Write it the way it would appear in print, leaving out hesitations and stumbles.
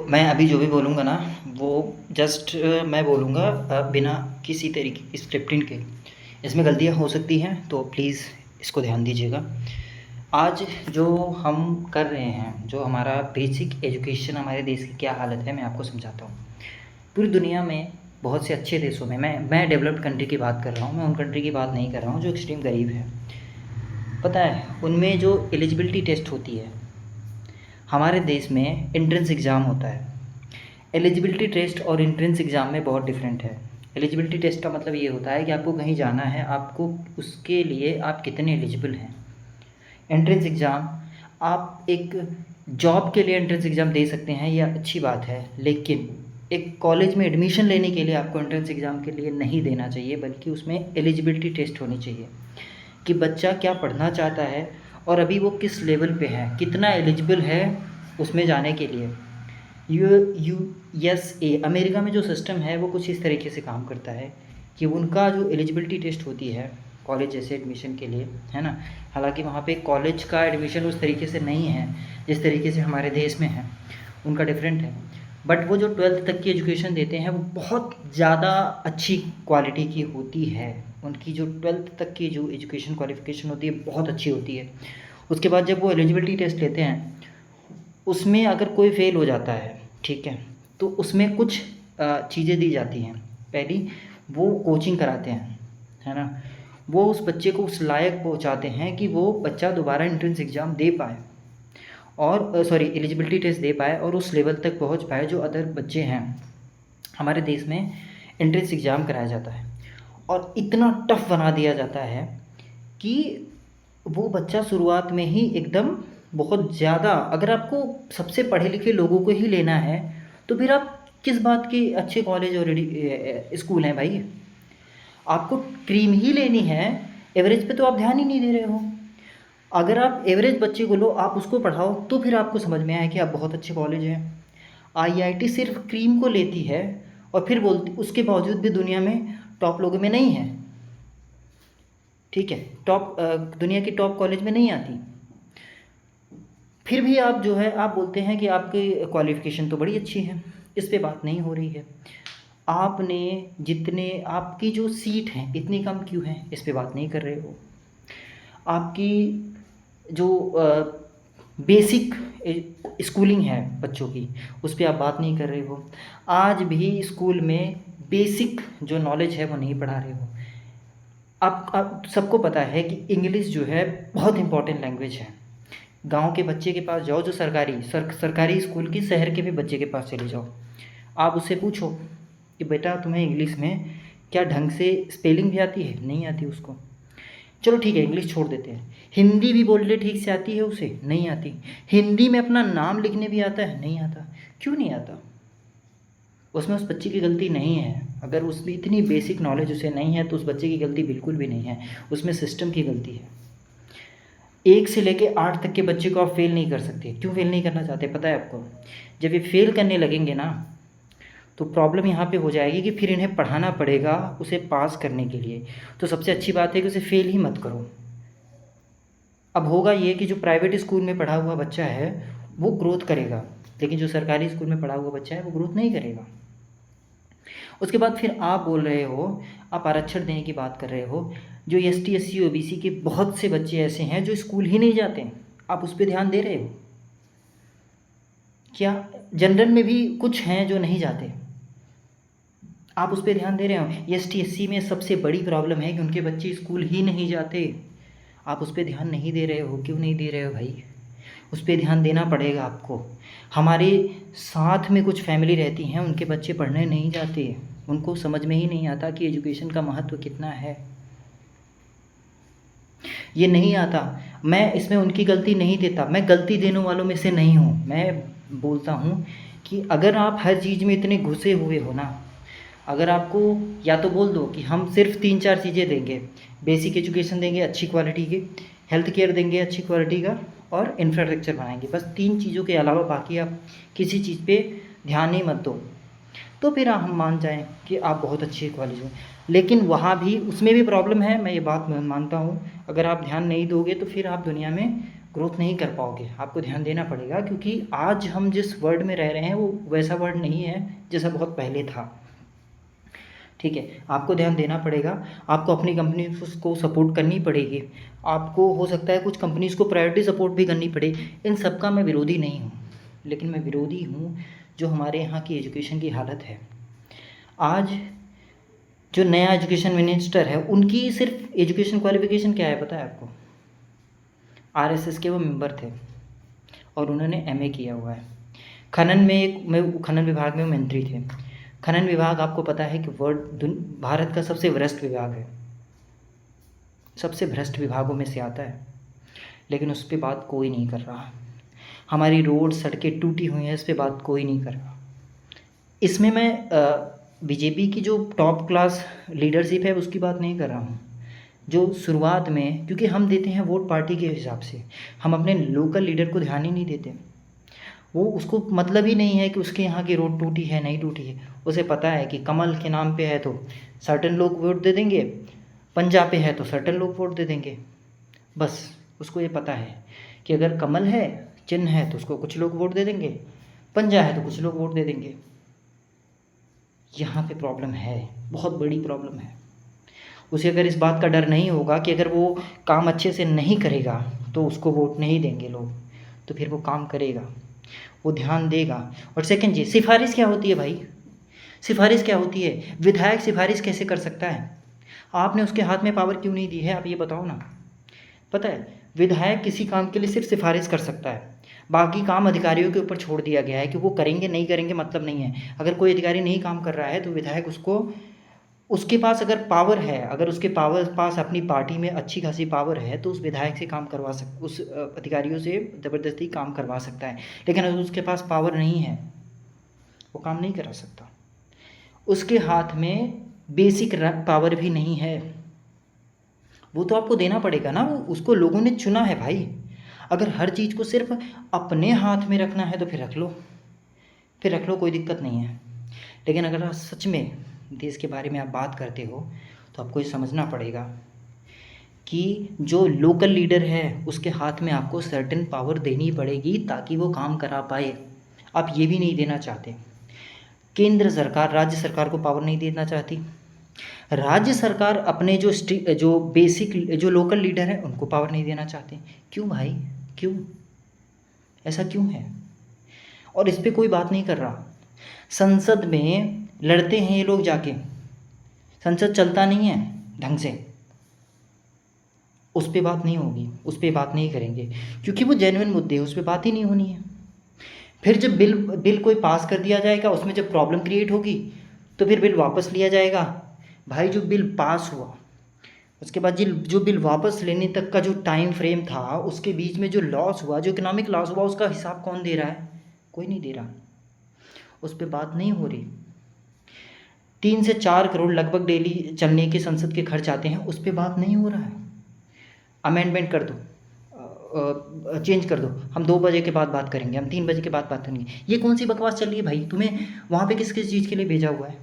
मैं अभी जो भी बोलूँगा ना, वो जस्ट मैं बोलूँगा बिना किसी तरीके की स्क्रिप्टिंग के। इसमें गलतियाँ हो सकती हैं, तो प्लीज़ इसको ध्यान दीजिएगा। आज जो हम कर रहे हैं, जो हमारा बेसिक एजुकेशन, हमारे देश की क्या हालत है, मैं आपको समझाता हूँ। पूरी दुनिया में बहुत से अच्छे देशों में, मैं डेवलप्ड कंट्री की बात कर रहा हूँ, मैं उन कंट्री की बात नहीं कर रहा हूँ जो एक्सट्रीम गरीब है। पता है, उनमें जो एलिजिबिलिटी टेस्ट होती है, हमारे देश में एंट्रेंस एग्ज़ाम होता है। एलिजिबिलिटी टेस्ट और एंट्रेंस एग्ज़ाम में बहुत डिफरेंट है। एलिजिबिलिटी टेस्ट का मतलब ये होता है कि आपको कहीं जाना है, आपको उसके लिए आप कितने एलिजिबल हैं। एंट्रेंस एग्ज़ाम, आप एक जॉब के लिए एंट्रेंस एग्ज़ाम दे सकते हैं, यह अच्छी बात है, लेकिन एक कॉलेज में एडमिशन लेने के लिए आपको एंट्रेंस एग्ज़ाम के लिए नहीं देना चाहिए, बल्कि उसमें एलिजिबिलिटी टेस्ट होनी चाहिए कि बच्चा क्या पढ़ना चाहता है और अभी वो किस लेवल पे है, कितना एलिजिबल है उसमें जाने के लिए। USA अमेरिका में जो सिस्टम है वो कुछ इस तरीके से काम करता है कि उनका जो एलिजिबिलिटी टेस्ट होती है कॉलेज जैसे एडमिशन के लिए, है ना। हालांकि वहाँ पे कॉलेज का एडमिशन उस तरीके से नहीं है जिस तरीके से हमारे देश में है, उनका डिफरेंट है। बट वो जो 12th तक की एजुकेशन देते हैं वो बहुत ज़्यादा अच्छी क्वालिटी की होती है। उनकी जो 12th तक की जो एजुकेशन क्वालिफ़िकेशन होती है बहुत अच्छी होती है। उसके बाद जब वो एलिजिबिलिटी टेस्ट लेते हैं, उसमें अगर कोई फेल हो जाता है, ठीक है, तो उसमें कुछ चीज़ें दी जाती हैं। पहली, वो कोचिंग कराते हैं, है ना। वो उस बच्चे को उस लायक पहुंचाते हैं कि वो बच्चा दोबारा एंट्रेंस एग्ज़ाम दे पाए और एलिजिबिलिटी टेस्ट दे पाए और उस लेवल तक पहुंच पाए जो अदर बच्चे हैं। हमारे देश में एंट्रेंस एग्ज़ाम कराया जाता है और इतना टफ बना दिया जाता है कि वो बच्चा शुरुआत में ही एकदम बहुत ज़्यादा, अगर आपको सबसे पढ़े लिखे लोगों को ही लेना है तो फिर आप किस बात के अच्छे कॉलेज और स्कूल हैं भाई। आपको क्रीम ही लेनी है, एवरेज पे तो आप ध्यान ही नहीं दे रहे हो। अगर आप एवरेज बच्चे को लो, आप उसको पढ़ाओ, तो फिर आपको समझ में आए कि आप बहुत अच्छे कॉलेज हैं। IIT सिर्फ क्रीम को लेती है और फिर बोलती, उसके बावजूद भी दुनिया में टॉप लोगों में नहीं है, ठीक है, टॉप दुनिया की टॉप कॉलेज में नहीं आती। फिर भी आप जो है आप बोलते हैं कि आपकी क्वालिफ़िकेशन तो बड़ी अच्छी है। इस पे बात नहीं हो रही है। आपने जितने, आपकी जो सीट हैं इतनी कम क्यों हैं, इस पे बात नहीं कर रहे हो। आपकी जो बेसिक स्कूलिंग है बच्चों की, उस पर आप बात नहीं कर रहे हो। आज भी स्कूल में बेसिक जो नॉलेज है वो नहीं पढ़ा रहे हो। आप सबको पता है कि इंग्लिश जो है बहुत इंपॉर्टेंट लैंग्वेज है। गांव के बच्चे के पास जाओ, जो सरकारी स्कूल की, शहर के भी बच्चे के पास चले जाओ, आप उससे पूछो कि बेटा तुम्हें इंग्लिश में क्या ढंग से स्पेलिंग भी आती है, नहीं आती उसको। चलो ठीक है, इंग्लिश छोड़ देते हैं, हिंदी भी बोलने ठीक से आती है उसे, नहीं आती। हिंदी में अपना नाम लिखने भी आता है, नहीं आता। क्यों नहीं आता? उसमें उस बच्चे की गलती नहीं है। अगर उसमें इतनी बेसिक नॉलेज उसे नहीं है तो उस बच्चे की गलती बिल्कुल भी नहीं है, उसमें सिस्टम की गलती है। 1 से लेके 8 तक के बच्चे को आप फेल नहीं कर सकते। क्यों फेल नहीं करना चाहते पता है आपको? जब ये फेल करने लगेंगे ना, तो प्रॉब्लम यहाँ पे हो जाएगी कि फिर इन्हें पढ़ाना पड़ेगा उसे पास करने के लिए। तो सबसे अच्छी बात है कि उसे फेल ही मत करो। अब होगा ये कि जो प्राइवेट स्कूल में पढ़ा हुआ बच्चा है वो ग्रोथ करेगा, लेकिन जो सरकारी स्कूल में पढ़ा हुआ बच्चा है वो ग्रोथ नहीं करेगा। उसके बाद फिर आप बोल रहे हो, आप आरक्षण देने की बात कर रहे हो। जो ST SC OBC के बहुत से बच्चे ऐसे हैं जो स्कूल ही नहीं जाते, आप उस पर ध्यान दे रहे हो क्या? जनरल में भी कुछ हैं जो नहीं जाते, आप उस पर ध्यान दे रहे हो। ST SC में सबसे बड़ी प्रॉब्लम है कि उनके बच्चे स्कूल ही नहीं जाते, आप उस पर ध्यान नहीं दे रहे हो। क्यों नहीं दे रहे हो भाई? उस पर ध्यान देना पड़ेगा आपको। हमारे साथ में कुछ फैमिली रहती हैं, उनके बच्चे पढ़ने नहीं जाते, उनको समझ में ही नहीं आता कि एजुकेशन का महत्व कितना है, ये नहीं आता। मैं इसमें उनकी गलती नहीं देता, मैं गलती देने वालों में से नहीं हूँ। मैं बोलता हूँ कि अगर आप हर चीज़ में इतने घुसे हुए हो ना, अगर आपको या तो बोल दो कि हम सिर्फ 3-4 चीज़ें देंगे, बेसिक एजुकेशन देंगे अच्छी क्वालिटी की, हेल्थ केयर देंगे अच्छी क्वालिटी का, और इंफ्रास्ट्रक्चर बनाएंगे, बस 3 चीज़ों के अलावा बाकी आप किसी चीज़ पे ध्यान ही मत दो, तो फिर हम मान जाएं कि आप बहुत अच्छी कॉलेज हो। लेकिन वहाँ भी, उसमें भी प्रॉब्लम है, मैं ये बात मानता हूँ। अगर आप ध्यान नहीं दोगे तो फिर आप दुनिया में ग्रोथ नहीं कर पाओगे, आपको ध्यान देना पड़ेगा, क्योंकि आज हम जिस वर्ल्ड में रह रहे हैं वो वैसा वर्ल्ड नहीं है जैसा बहुत पहले था। ठीक है, आपको ध्यान देना पड़ेगा, आपको अपनी कंपनी को सपोर्ट करनी पड़ेगी, आपको हो सकता है कुछ कंपनीज़ को प्रायोरिटी सपोर्ट भी करनी पड़े। इन सब का मैं विरोधी नहीं हूँ, लेकिन मैं विरोधी हूँ जो हमारे यहाँ की एजुकेशन की हालत है। आज जो नया एजुकेशन मिनिस्टर है, उनकी सिर्फ एजुकेशन क्वालिफिकेशन क्या है पता है आपको? आरएसएस के वो मेंबर थे और उन्होंने एमए किया हुआ है। खनन विभाग में वो मंत्री थे। खनन विभाग आपको पता है कि भारत का सबसे भ्रष्ट विभाग है, सबसे भ्रष्ट विभागों में से आता है, लेकिन उस पर बात कोई नहीं कर रहा। हमारी रोड सड़कें टूटी हुई हैं, इस पर बात कोई नहीं कर रहा। इसमें मैं बीजेपी की जो टॉप क्लास लीडरशिप है उसकी बात नहीं कर रहा हूँ, जो शुरुआत में, क्योंकि हम देते हैं वोट पार्टी के हिसाब से, हम अपने लोकल लीडर को ध्यान ही नहीं देते। वो उसको मतलब ही नहीं है कि उसके यहाँ की रोड टूटी है नहीं टूटी है, उसे पता है कि कमल के नाम पे है तो सर्टन लोग वोट दे देंगे, पंजा पे है तो सर्टन लोग वोट दे देंगे। बस उसको ये पता है कि अगर कमल है, चिन्ह है, तो उसको कुछ लोग वोट दे देंगे, पंजा है तो कुछ लोग वोट दे देंगे। यहाँ पे प्रॉब्लम है, बहुत बड़ी प्रॉब्लम है। उसे अगर इस बात का डर नहीं होगा कि अगर वो काम अच्छे से नहीं करेगा तो उसको वोट नहीं देंगे लोग, तो फिर वो काम करेगा, वो ध्यान देगा। और सेकंड चीज़, सिफारिश क्या होती है भाई? सिफारिश क्या होती है? विधायक सिफारिश कैसे कर सकता है? आपने उसके हाथ में पावर क्यों नहीं दी है, आप ये बताओ ना। पता है, विधायक किसी काम के लिए सिर्फ सिफारिश कर सकता है, बाकी काम अधिकारियों के ऊपर छोड़ दिया गया है कि वो करेंगे नहीं करेंगे मतलब नहीं है। अगर कोई अधिकारी नहीं काम कर रहा है तो विधायक उसके पास अगर पावर है, अगर उसके पास अपनी पार्टी में अच्छी खासी पावर है तो उस विधायक से काम करवा उस अधिकारियों से ज़बरदस्ती काम करवा सकता है। लेकिन अगर उसके पास पावर नहीं है, वो काम नहीं करा सकता। उसके हाथ में बेसिक पावर भी नहीं है, वो तो आपको देना पड़ेगा ना। वो उसको लोगों ने चुना है भाई। अगर हर चीज़ को सिर्फ अपने हाथ में रखना है तो फिर रख लो, कोई दिक्कत नहीं है। लेकिन अगर आप सच में देश के बारे में आप बात करते हो तो आपको ये समझना पड़ेगा कि जो लोकल लीडर है उसके हाथ में आपको सर्टेन पावर देनी पड़ेगी ताकि वो काम करा पाए। आप ये भी नहीं देना चाहते। केंद्र सरकार राज्य सरकार को पावर नहीं देना चाहती, राज्य सरकार अपने जो बेसिक जो लोकल लीडर हैं उनको पावर नहीं देना चाहते। क्यों भाई, क्यों? ऐसा क्यों है? और इस पे कोई बात नहीं कर रहा। संसद में लड़ते हैं ये लोग जाके, संसद चलता नहीं है ढंग से, उस पर बात नहीं होगी, उस पर बात नहीं करेंगे, क्योंकि वो जेन्युइन मुद्दे हैं, उस पर बात ही नहीं होनी है। फिर जब बिल कोई पास कर दिया जाएगा, उसमें जब प्रॉब्लम क्रिएट होगी तो फिर बिल वापस लिया जाएगा। भाई जो बिल पास हुआ उसके बाद जो बिल वापस लेने तक का जो टाइम फ्रेम था, उसके बीच में जो लॉस हुआ, जो इकोनॉमिक लॉस हुआ, उसका हिसाब कौन दे रहा है? कोई नहीं दे रहा, उस पर बात नहीं हो रही। 3 से 4 करोड़ लगभग डेली चलने के संसद के खर्च आते हैं, उस पर बात नहीं हो रहा है। अमेंडमेंट कर दो, चेंज कर दो, हम 2 बजे के बाद बात करेंगे, हम 3 बजे के बाद बात करेंगे। ये कौन सी बकवास चल रही है भाई? तुम्हें वहाँ पे किस किस चीज़ के लिए भेजा हुआ है?